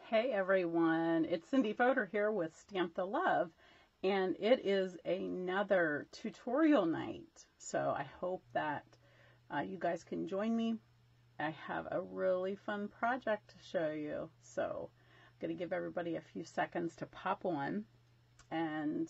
Hey everyone, it's Cindy Fodor here with Stamp the Love, and it is another tutorial night. So I hope that you guys can join me. I have a really fun project to show you. So I'm going to give everybody a few seconds to pop on, and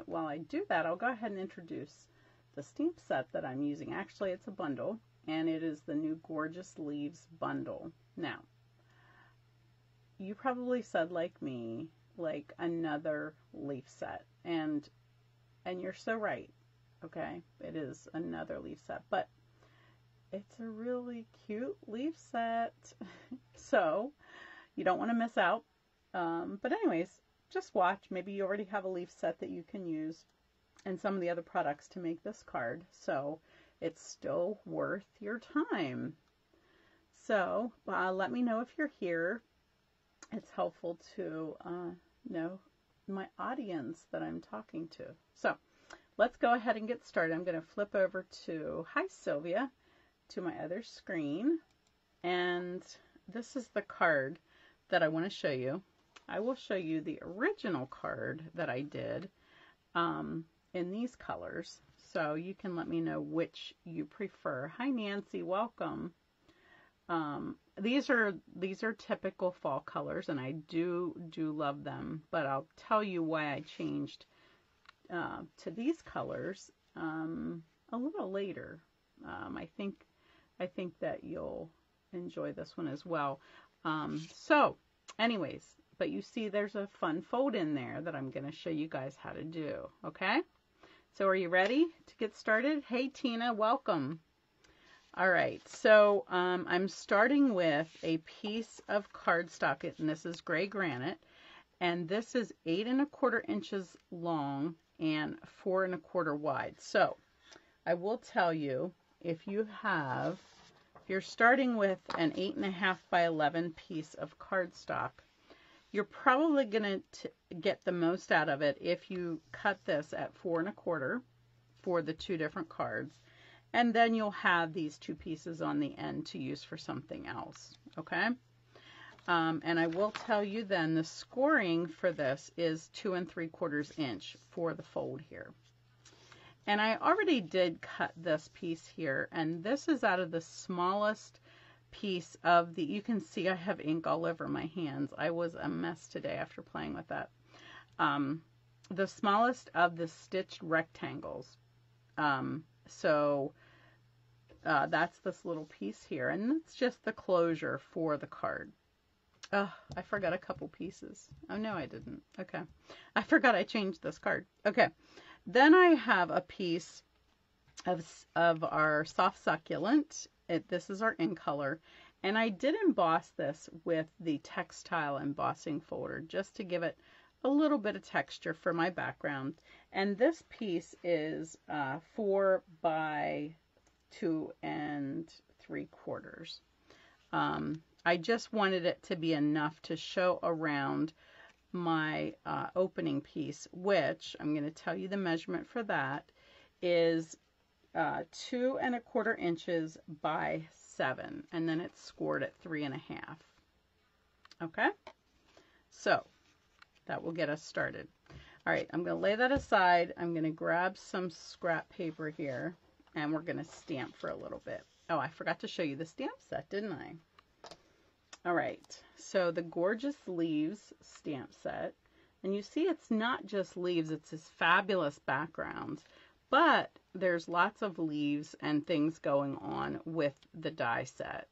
while I do that, I'll go ahead and introduce the stamp set that I'm using. Actually, it's a bundle, and it is the new Gorgeous Leaves bundle. Now, you probably said, like me, like another leaf set, and you're so right. Okay, it is another leaf set, but it's a really cute leaf set. So you don't want to miss out. But anyways, just watch. Maybe you already have a leaf set that you can use and some of the other products to make this card, so it's still worth your time. So let me know if you're here. It's helpful to know my audience that I'm talking to. So let's go ahead and get started. I'm going to flip over to Hi Sylvia, to my other screen, and this is the card that I want to show you. I will show you the original card that I did in these colors, so you can let me know which you prefer. Hi Nancy, welcome. These are typical fall colors, and I do love them, but I'll tell you why I changed to these colors a little later. I think that you'll enjoy this one as well. So anyways, but you see there's a fun fold in there that I'm going to show you guys how to do. Okay, so are you ready to get started? Hey Tina, welcome. All right, so I'm starting with a piece of cardstock, and this is gray granite, and this is 8 1/4 inches long and 4 1/4 wide. So I will tell you, if you're starting with an 8 1/2 by 11 piece of cardstock, you're probably going to get the most out of it if you cut this at 4 1/4 for the two different cards. And then you'll have these two pieces on the end to use for something else, okay? And I will tell you then the scoring for this is 2 3/4 inch for the fold here. And I already did cut this piece here, and this is out of the smallest piece of the, you can see I have ink all over my hands. I was a mess today after playing with that. The smallest of the stitched rectangles. That's this little piece here, and it's just the closure for the card. Oh, I forgot a couple pieces. Oh no, I didn't. Okay, I forgot I changed this card. Okay, then I have a piece of our soft succulent. This is our in color, and I did emboss this with the textile embossing folder just to give it a little bit of texture for my background. And this piece is 4 by 2 3/4. I just wanted it to be enough to show around my opening piece, which I'm going to tell you the measurement for that is 2 1/4 inches by 7, and then it's scored at 3 1/2. Okay, so that will get us started. All right, I'm going to lay that aside. I'm going to grab some scrap paper here, and we're going to stamp for a little bit. Oh, I forgot to show you the stamp set, didn't I? All right, so the Gorgeous Leaves stamp set. And you see it's not just leaves, it's this fabulous background, but there's lots of leaves and things going on with the die set.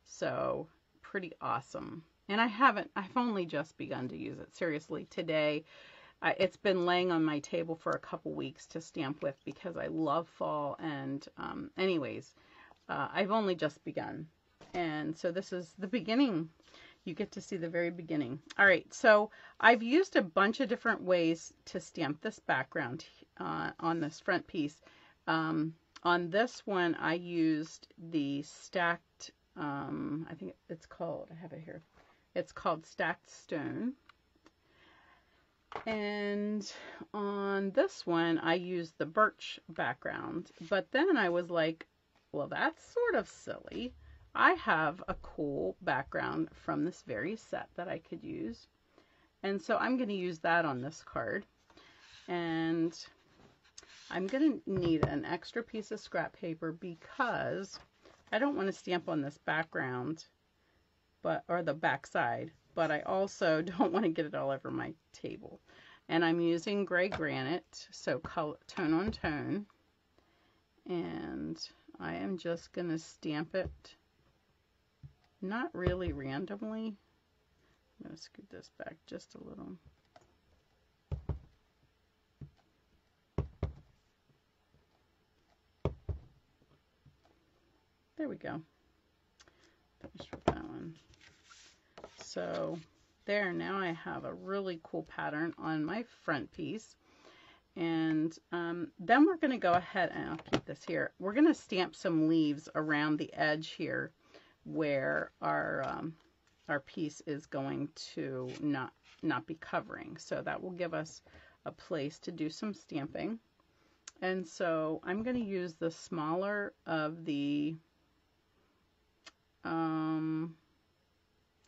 So pretty awesome. And I've only just begun to use it. Seriously, today, it's been laying on my table for a couple weeks to stamp with because I love fall. And anyways, I've only just begun. And so this is the beginning. You get to see the very beginning. All right, so I've used a bunch of different ways to stamp this background on this front piece. On this one, I used the stacked, I think it's called, I have it here. It's called Stacked Stone. And on this one, I used the birch background. But then I was like, well, that's sort of silly. I have a cool background from this very set that I could use. And so I'm going to use that on this card. And I'm going to need an extra piece of scrap paper because I don't want to stamp on this background, or the back side, but I also don't want to get it all over my table. And I'm using gray granite, so color, tone on tone. And I am just going to stamp it, not really randomly. I'm going to scoot this back just a little. There we go. Finished with that one. So there, now I have a really cool pattern on my front piece. And then we're going to go ahead, and I'll keep this here. We're going to stamp some leaves around the edge here where our piece is going to not be covering. So that will give us a place to do some stamping. And so I'm going to use the smaller of the,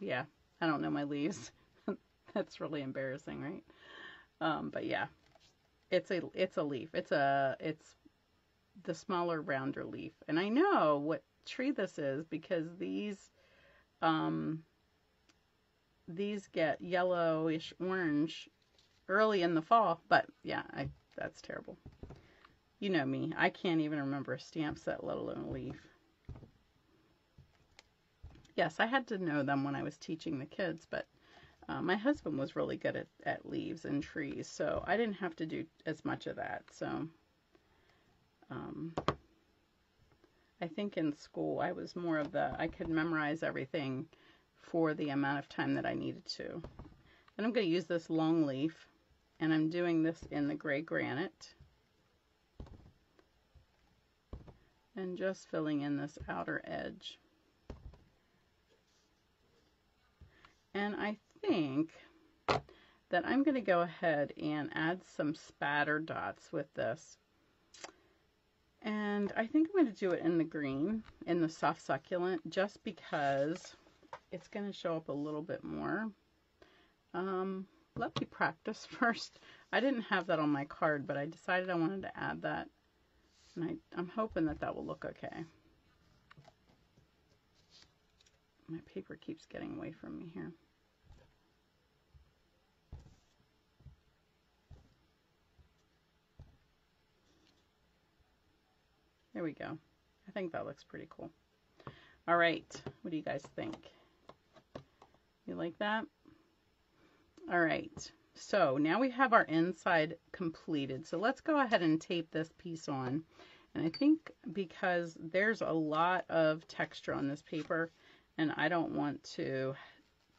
yeah, I don't know my leaves. That's really embarrassing, right? But yeah. It's a leaf. It's the smaller, rounder leaf. And I know what tree this is because these get yellowish orange early in the fall. But yeah, that's terrible. You know me. I can't even remember a stamp set, let alone a leaf. Yes, I had to know them when I was teaching the kids, but my husband was really good at leaves and trees, so I didn't have to do as much of that. So I think in school I was more of I could memorize everything for the amount of time that I needed to. Then I'm going to use this long leaf, and I'm doing this in the gray granite. And just filling in this outer edge. And I think that I'm going to go ahead and add some spatter dots with this. And I think I'm going to do it in the green, in the soft succulent, just because it's going to show up a little bit more. Let me practice first. I didn't have that on my card, but I decided I wanted to add that. And I'm hoping that that will look okay. My paper keeps getting away from me here. There we go. I think that looks pretty cool. All right, what do you guys think? You like that? All right, so now we have our inside completed. So let's go ahead and tape this piece on. And I think because there's a lot of texture on this paper, and I don't want to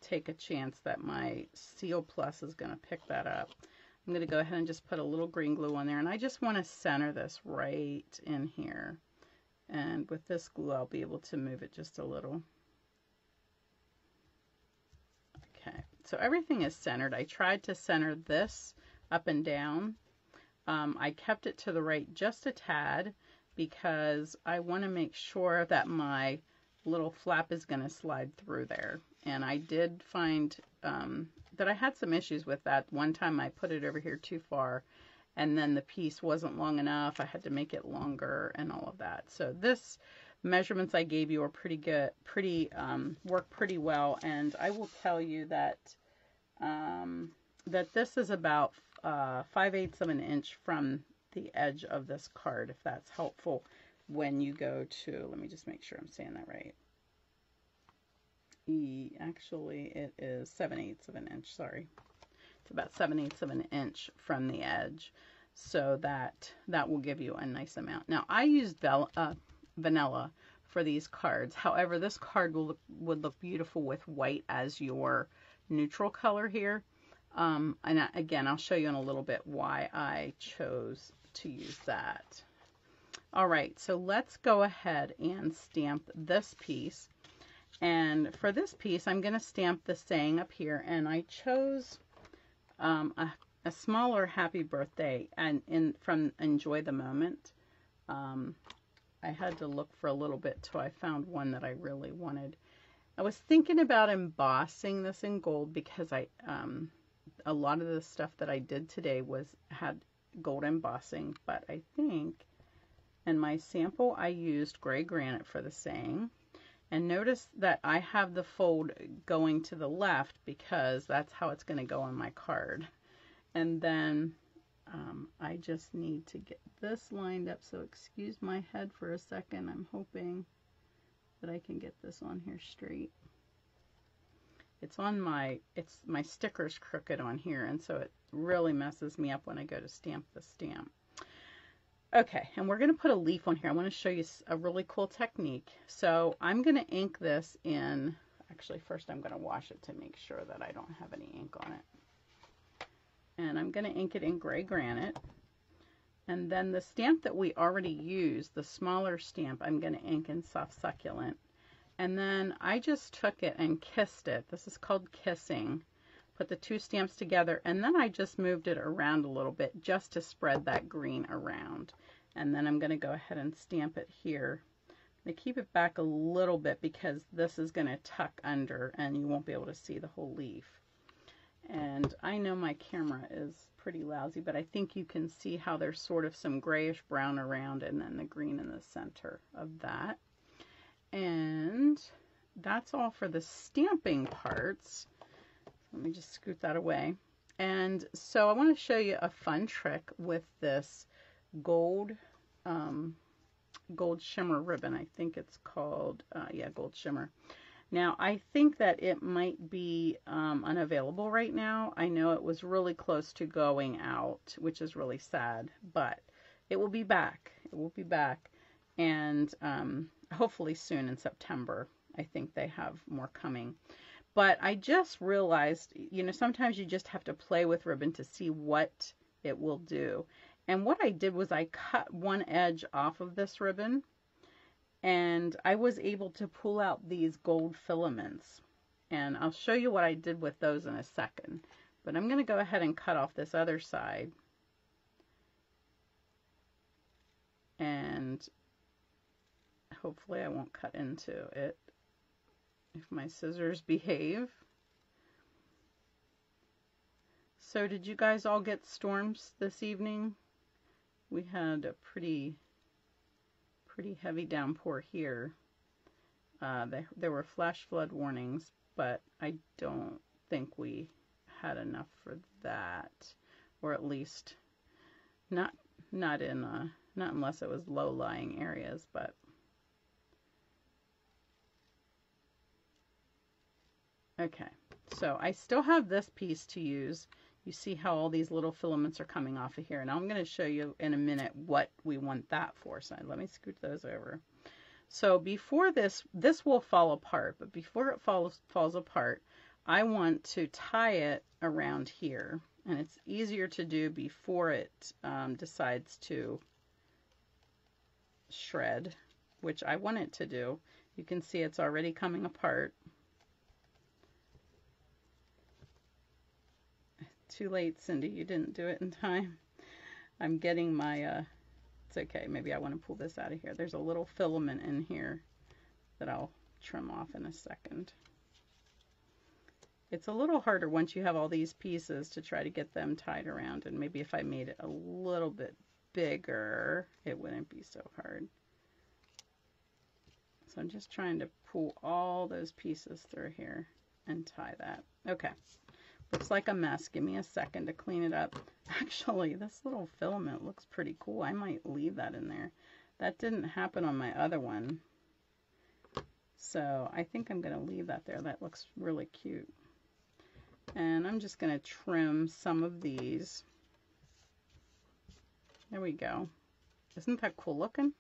take a chance that my Seal Plus is going to pick that up. I'm going to go ahead and just put a little green glue on there, and I just want to center this right in here. And with this glue, I'll be able to move it just a little. Okay, so everything is centered. I tried to center this up and down. I kept it to the right just a tad because I want to make sure that my little flap is going to slide through there. And I did find that I had some issues with that. One time I put it over here too far, and then the piece wasn't long enough. I had to make it longer and all of that. So this measurements I gave you are pretty good, work pretty well. And I will tell you that that this is about 5/8 of an inch from the edge of this card, if that's helpful when you go to, let me just make sure I'm saying that right. Actually, it is 7/8 of an inch, sorry. It's about 7/8 of an inch from the edge. So that will give you a nice amount. Now, I used vanilla for these cards. However, this card would look beautiful with white as your neutral color here. And again, I'll show you in a little bit why I chose to use that. All right, so let's go ahead and stamp this piece. And for this piece, I'm going to stamp the saying up here, and I chose a smaller happy birthday and from Enjoy the Moment. I had to look for a little bit till I found one that I really wanted. I was thinking about embossing this in gold because a lot of the stuff that I did today had gold embossing, but I think in my sample I used gray granite for the saying. And notice that I have the fold going to the left because that's how it's going to go on my card. And then I just need to get this lined up, so excuse my head for a second. I'm hoping that I can get this on here straight. It's my sticker's crooked on here, and so it really messes me up when I go to stamp the stamp. Okay, and we're going to put a leaf on here. I want to show you a really cool technique. So I'm going to ink this in, actually first I'm going to wash it to make sure that I don't have any ink on it. And I'm going to ink it in gray granite. And then the stamp that we already used, the smaller stamp, I'm going to ink in soft succulent. And then I just took it and kissed it. This is called kissing. Put the two stamps together, and then I just moved it around a little bit just to spread that green around. And then I'm going to go ahead and stamp it here. I'm going to keep it back a little bit because this is going to tuck under and you won't be able to see the whole leaf. And I know my camera is pretty lousy, but I think you can see how there's sort of some grayish brown around and then the green in the center of that. And that's all for the stamping parts. Let me just scoot that away. And so I want to show you a fun trick with this gold shimmer ribbon. I think it's called, yeah, gold shimmer. Now, I think that it might be unavailable right now. I know it was really close to going out, which is really sad, but it will be back. It will be back. And hopefully soon in September. I think they have more coming. But I just realized, you know, sometimes you just have to play with ribbon to see what it will do. And what I did was I cut one edge off of this ribbon, and I was able to pull out these gold filaments. And I'll show you what I did with those in a second. But I'm going to go ahead and cut off this other side. And hopefully I won't cut into it if my scissors behave. So did you guys all get storms this evening? We had a pretty heavy downpour here. There were flash flood warnings, but I don't think we had enough for that, or at least not unless it was low-lying areas. But okay, so I still have this piece to use. You see how all these little filaments are coming off of here. And I'm going to show you in a minute what we want that for. So let me scoot those over. So before this will fall apart. But before it falls apart, I want to tie it around here. And it's easier to do before it decides to shred, which I want it to do. You can see it's already coming apart. Too late, Cindy. You didn't do it in time. I'm getting my, it's okay. Maybe I want to pull this out of here. There's a little filament in here that I'll trim off in a second. It's a little harder once you have all these pieces to try to get them tied around. And maybe if I made it a little bit bigger, it wouldn't be so hard. So I'm just trying to pull all those pieces through here and tie that. Okay. Looks like a mess. Give me a second to clean it up. Actually, this little filament looks pretty cool. I might leave that in there. That didn't happen on my other one. So I think I'm going to leave that there. That looks really cute. And I'm just going to trim some of these. There we go. Isn't that cool looking?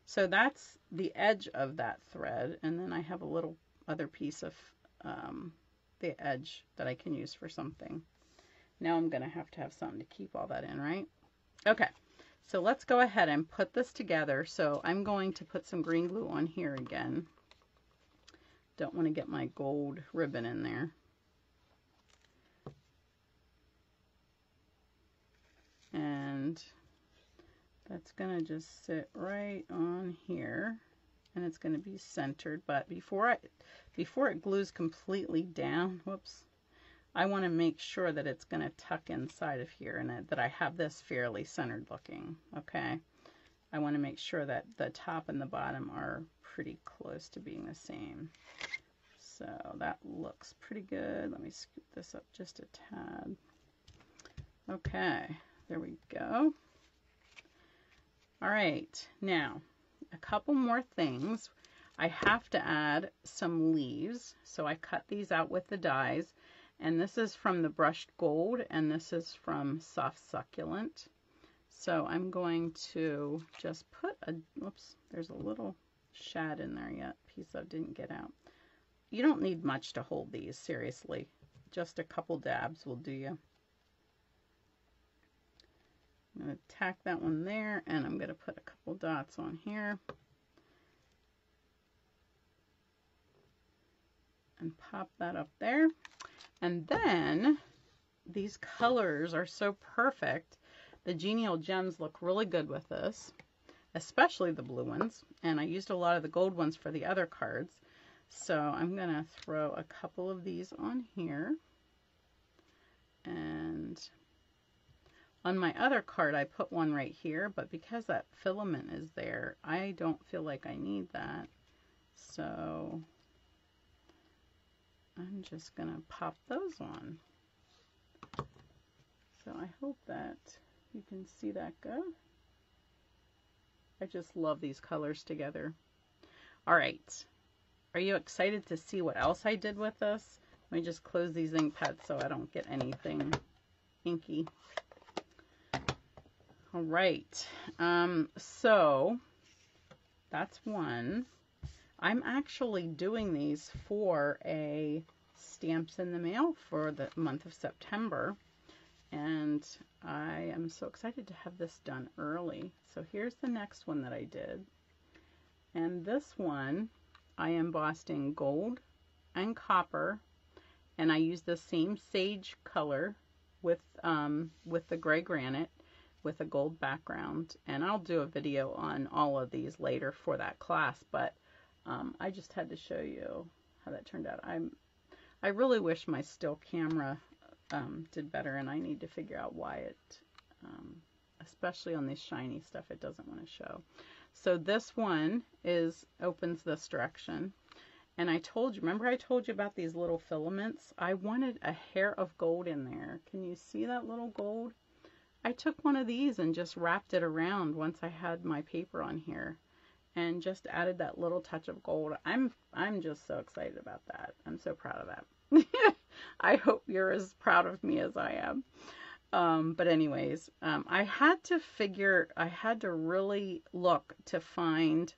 So that's the edge of that thread. And then I have a little other piece of the edge that I can use for something. Now I'm going to have something to keep all that in, right? Okay, so let's go ahead and put this together. So I'm going to put some green glue on here again. Don't want to get my gold ribbon in there. And That's going to just sit right on here, and it's going to be centered. But before it glues completely down, whoops, I want to make sure that it's going to tuck inside of here and that I have this fairly centered looking. Okay, I want to make sure that the top and the bottom are pretty close to being the same. So that looks pretty good. Let me scoop this up just a tad. Okay, there we go. All right, now a couple more things. I have to add some leaves, so I cut these out with the dies, and this is from the brushed gold, and this is from soft succulent. So I'm going to just put a, whoops, there's a little shad in there yet, piece that didn't get out. You don't need much to hold these, seriously. Just a couple dabs will do you. I'm going to tack that one there, and I'm going to put a couple dots on here. And pop that up there. And then these colors are so perfect. The Genial Gems look really good with this, especially the blue ones. And I used a lot of the gold ones for the other cards. So I'm going to throw a couple of these on here. And on my other card, I put one right here, but because that filament is there, I don't feel like I need that. So I'm just going to pop those on. So I hope that you can see that good. I just love these colors together. All right. Are you excited to see what else I did with this? Let me just close these ink pads so I don't get anything inky. All right. So that's one. I'm actually doing these for a Stamps in the Mail for the month of September. And I am so excited to have this done early. So here's the next one that I did. And this one, I embossed in gold and copper. And I used the same sage color with the gray granite with a gold background. And I'll do a video on all of these later for that class. But I just had to show you how that turned out. I really wish my still camera did better, and I need to figure out why it, especially on this shiny stuff, it doesn't want to show. So this one opens this direction, and I told you, remember I told you about these little filaments? I wanted a hair of gold in there. Can you see that little gold? I took one of these and just wrapped it around once I had my paper on here, and just added that little touch of gold. I'm just so excited about that. I'm so proud of that. I hope you're as proud of me as I am. But anyways, I had to really look to find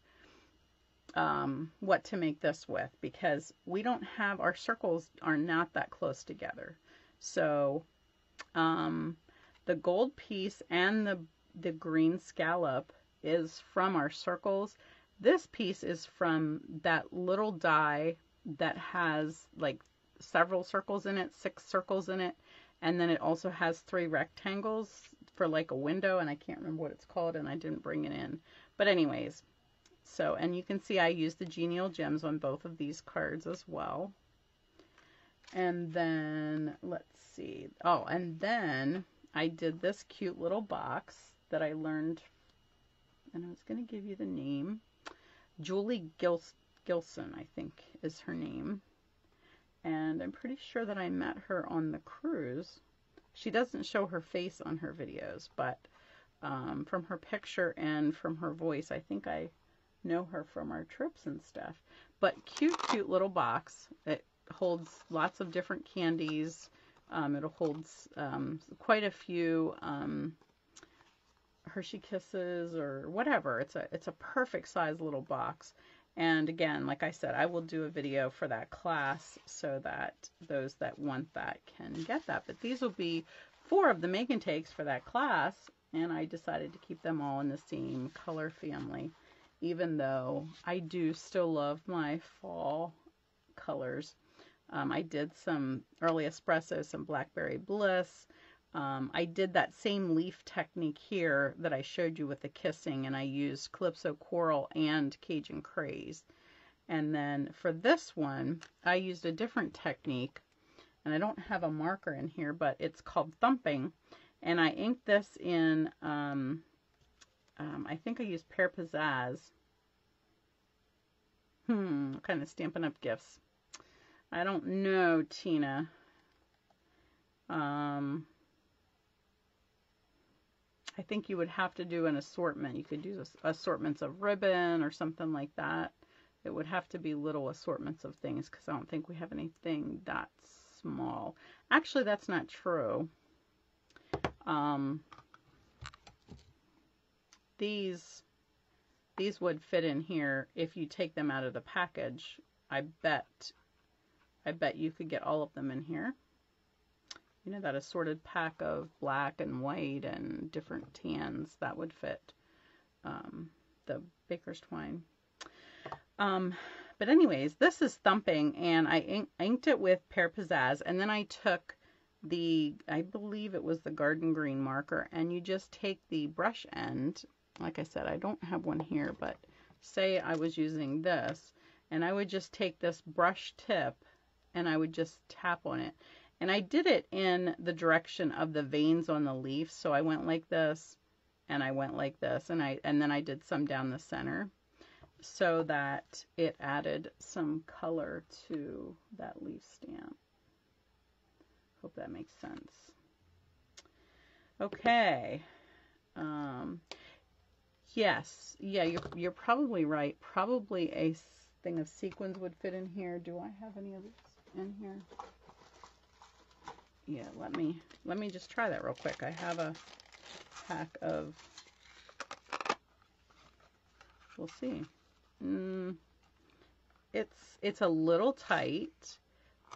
what to make this with, because our circles are not that close together. So the gold piece and the green scallop is from our circles. This piece is from that little die that has like several circles in it, 6 circles in it, and then it also has 3 rectangles for like a window, and I can't remember what it's called, and I didn't bring it in. But anyways, so, and you can see I used the Genial Gems on both of these cards as well. And then, let's see, oh, and then I did this cute little box that I learned, and I was going to give you the name. Julie Gilson, I think, is her name. And I'm pretty sure that I met her on the cruise. She doesn't show her face on her videos, but from her picture and from her voice, I think I know her from our trips and stuff. But cute little box. It holds lots of different candies. It holds quite a few Hershey Kisses or whatever. It's a perfect size little box. And again, like I said, I will do a video for that class so that those that want that can get that. But these will be 4 of the make and takes for that class, and I decided to keep them all in the same color family, even though I do still love my fall colors. I did some early espresso, some blackberry bliss. I did that same leaf technique here that I showed you with the kissing, and I used Calypso Coral and Cajun Craze. And then for this one, I used a different technique, and I don't have a marker in here, but it's called Thumping. And I inked this in, I think I used Pear Pizzazz. Kind of Stampin' Up! Gifts. I don't know, Tina. I think you would have to do an assortment. You could do assortments of ribbon or something like that. It would have to be little assortments of things because I don't think we have anything that small. Actually, that's not true. These would fit in here if you take them out of the package. I bet you could get all of them in here. You know, that assorted pack of black and white and different tans, that would fit the baker's twine. But anyways, this is Thumping, and I inked it with Pear Pizzazz, and then I took I believe it was the garden green marker, and you just take the brush end. Like I said, I don't have one here, but say I was using this, and I would just take this brush tip and I would just tap on it. And I did it in the direction of the veins on the leaf, so I went like this and I went like this, and then I did some down the center so that it added some color to that leaf stamp. Hope that makes sense. Okay. Yes. Yeah, you're probably right. Probably a thing of sequins would fit in here. Do I have any of this in here? Yeah, let me just try that real quick. I have a pack of, we'll see. It's a little tight,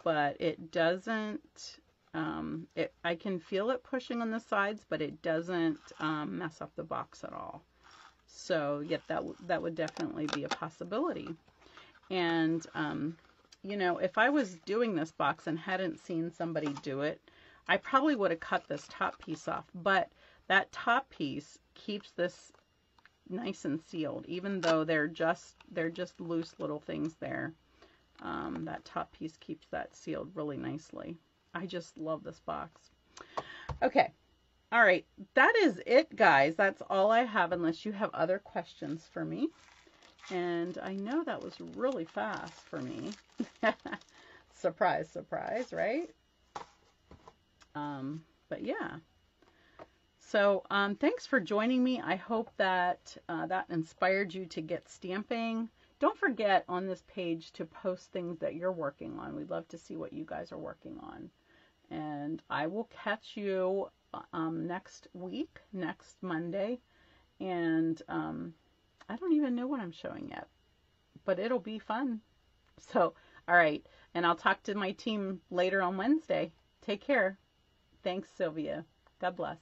but it doesn't, I can feel it pushing on the sides, but it doesn't mess up the box at all. So, yeah, that would definitely be a possibility. And, you know, if I was doing this box and hadn't seen somebody do it, I probably would have cut this top piece off. But that top piece keeps this nice and sealed, even though they're just loose little things there. That top piece keeps that sealed really nicely. I just love this box. Okay. All right. That is it, guys. That's all I have, unless you have other questions for me. And I know that was really fast for me. Surprise, surprise, right? But yeah. So thanks for joining me. I hope that that inspired you to get stamping. Don't forget on this page to post things that you're working on. We'd love to see what you guys are working on. And I will catch you next week, next Monday. And I don't even know what I'm showing yet, but it'll be fun. So, all right. And I'll talk to my team later on Wednesday. Take care. Thanks, Sylvia. God bless.